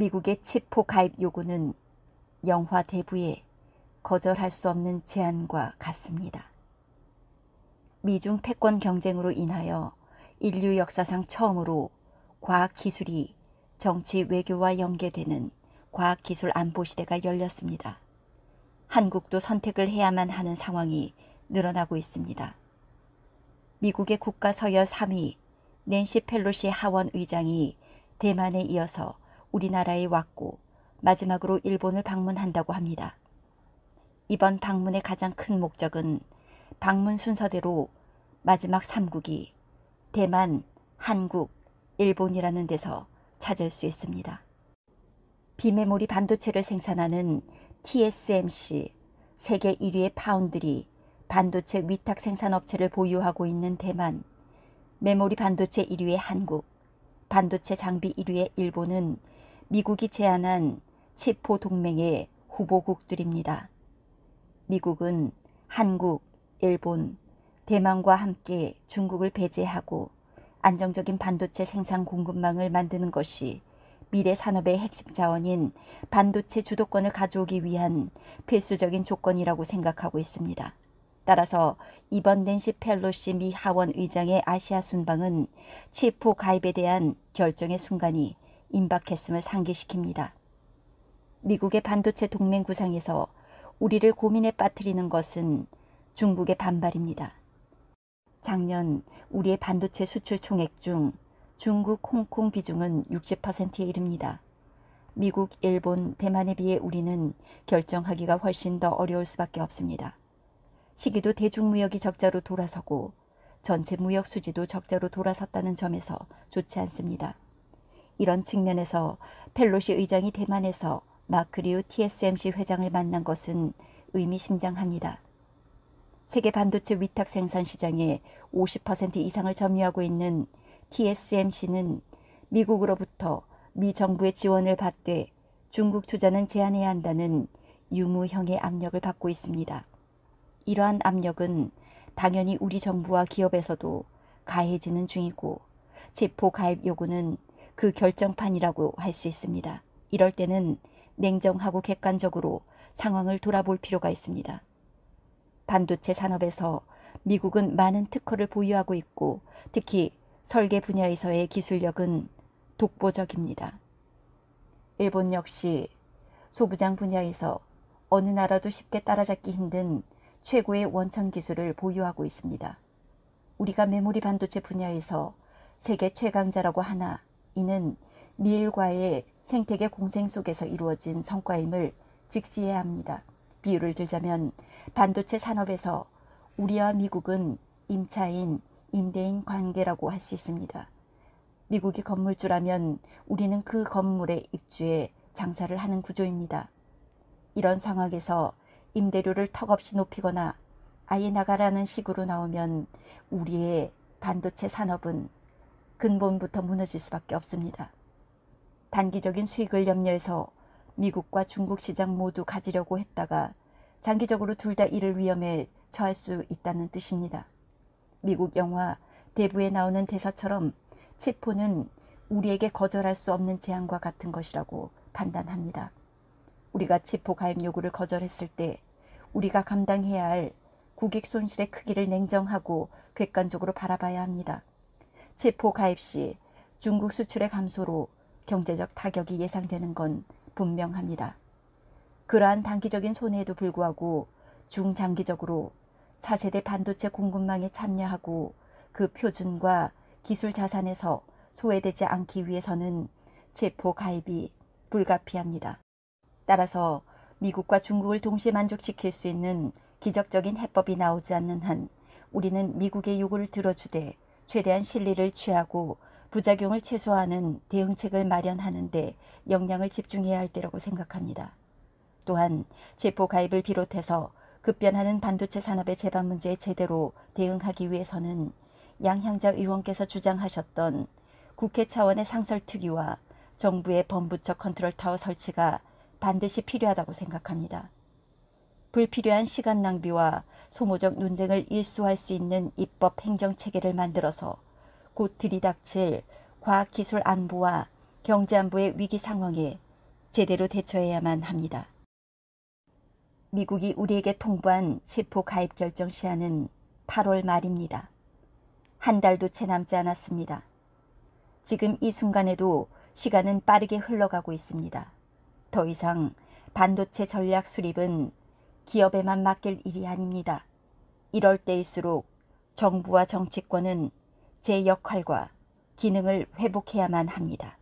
미국의 치포 가입 요구는 영화 대부에 거절할 수 없는 제안과 같습니다. 미중 패권 경쟁으로 인하여 인류 역사상 처음으로 과학기술이 정치 외교와 연계되는 과학기술 안보 시대가 열렸습니다. 한국도 선택을 해야만 하는 상황이 늘어나고 있습니다. 미국의 국가 서열 3위 낸시 펠로시 하원 의장이 대만에 이어서 우리나라에 왔고 마지막으로 일본을 방문한다고 합니다. 이번 방문의 가장 큰 목적은 방문 순서대로 마지막 3국이 대만, 한국, 일본이라는 데서 찾을 수 있습니다. 비메모리 반도체를 생산하는 TSMC, 세계 1위의 파운드리, 반도체 위탁 생산업체를 보유하고 있는 대만, 메모리 반도체 1위의 한국, 반도체 장비 1위의 일본은 미국이 제안한 치포 동맹의 후보국들입니다. 미국은 한국, 일본, 대만과 함께 중국을 배제하고 안정적인 반도체 생산 공급망을 만드는 것이 미래 산업의 핵심 자원인 반도체 주도권을 가져오기 위한 필수적인 조건이라고 생각하고 있습니다. 따라서 이번 낸시 펠로시 미 하원 의장의 아시아 순방은 치포 가입에 대한 결정의 순간이 임박했음을 상기시킵니다. 미국의 반도체 동맹 구상에서 우리를 고민에 빠뜨리는 것은 중국의 반발입니다. 작년 우리의 반도체 수출 총액 중 중국, 홍콩 비중은 60%에 이릅니다. 미국, 일본, 대만에 비해 우리는 결정하기가 훨씬 더 어려울 수밖에 없습니다. 시기도 대중무역이 적자로 돌아서고 전체 무역 수지도 적자로 돌아섰다는 점에서 좋지 않습니다. 이런 측면에서 펠로시 의장이 대만에서 마크 리우 TSMC 회장을 만난 것은 의미심장합니다. 세계 반도체 위탁 생산 시장의 50% 이상을 점유하고 있는 TSMC는 미국으로부터 미 정부의 지원을 받되 중국 투자는 제한해야 한다는 유무형의 압력을 받고 있습니다. 이러한 압력은 당연히 우리 정부와 기업에서도 가해지는 중이고 치포 가입 요구는 그 결정판이라고 할 수 있습니다. 이럴 때는 냉정하고 객관적으로 상황을 돌아볼 필요가 있습니다. 반도체 산업에서 미국은 많은 특허를 보유하고 있고 특히 설계 분야에서의 기술력은 독보적입니다. 일본 역시 소부장 분야에서 어느 나라도 쉽게 따라잡기 힘든 최고의 원천 기술을 보유하고 있습니다. 우리가 메모리 반도체 분야에서 세계 최강자라고 하나 이는 미일과의 생태계 공생 속에서 이루어진 성과임을 직시해야 합니다. 비유를 들자면 반도체 산업에서 우리와 미국은 임차인, 임대인 관계라고 할 수 있습니다. 미국이 건물주라면 우리는 그 건물에 입주해 장사를 하는 구조입니다. 이런 상황에서 임대료를 턱없이 높이거나 아예 나가라는 식으로 나오면 우리의 반도체 산업은 근본부터 무너질 수밖에 없습니다. 단기적인 수익을 염려해서 미국과 중국 시장 모두 가지려고 했다가 장기적으로 둘 다 이를 위험에 처할 수 있다는 뜻입니다. 미국 영화 대부에 나오는 대사처럼 치포는 우리에게 거절할 수 없는 제안과 같은 것이라고 판단합니다. 우리가 치포 가입 요구를 거절했을 때 우리가 감당해야 할 국익 손실의 크기를 냉정하고 객관적으로 바라봐야 합니다. 치포 가입 시 중국 수출의 감소로 경제적 타격이 예상되는 건 분명합니다. 그러한 단기적인 손해에도 불구하고 중장기적으로 차세대 반도체 공급망에 참여하고 그 표준과 기술 자산에서 소외되지 않기 위해서는 치포 가입이 불가피합니다. 따라서 미국과 중국을 동시에 만족시킬 수 있는 기적적인 해법이 나오지 않는 한 우리는 미국의 요구를 들어주되 최대한 실리를 취하고 부작용을 최소화하는 대응책을 마련하는 데 역량을 집중해야 할 때라고 생각합니다. 또한 치포 가입을 비롯해서 급변하는 반도체 산업의 제반 문제에 제대로 대응하기 위해서는 양향자 의원께서 주장하셨던 국회 차원의 상설특위와 정부의 범부처 컨트롤타워 설치가 반드시 필요하다고 생각합니다. 불필요한 시간 낭비와 소모적 논쟁을 일소할 수 있는 입법 행정체계를 만들어서 곧 들이닥칠 과학기술 안보와 경제안보의 위기 상황에 제대로 대처해야만 합니다. 미국이 우리에게 통보한 체포 가입 결정 시한은 8월 말입니다. 한 달도 채 남지 않았습니다. 지금 이 순간에도 시간은 빠르게 흘러가고 있습니다. 더 이상 반도체 전략 수립은 기업에만 맡길 일이 아닙니다. 이럴 때일수록 정부와 정치권은 제 역할과 기능을 회복해야만 합니다.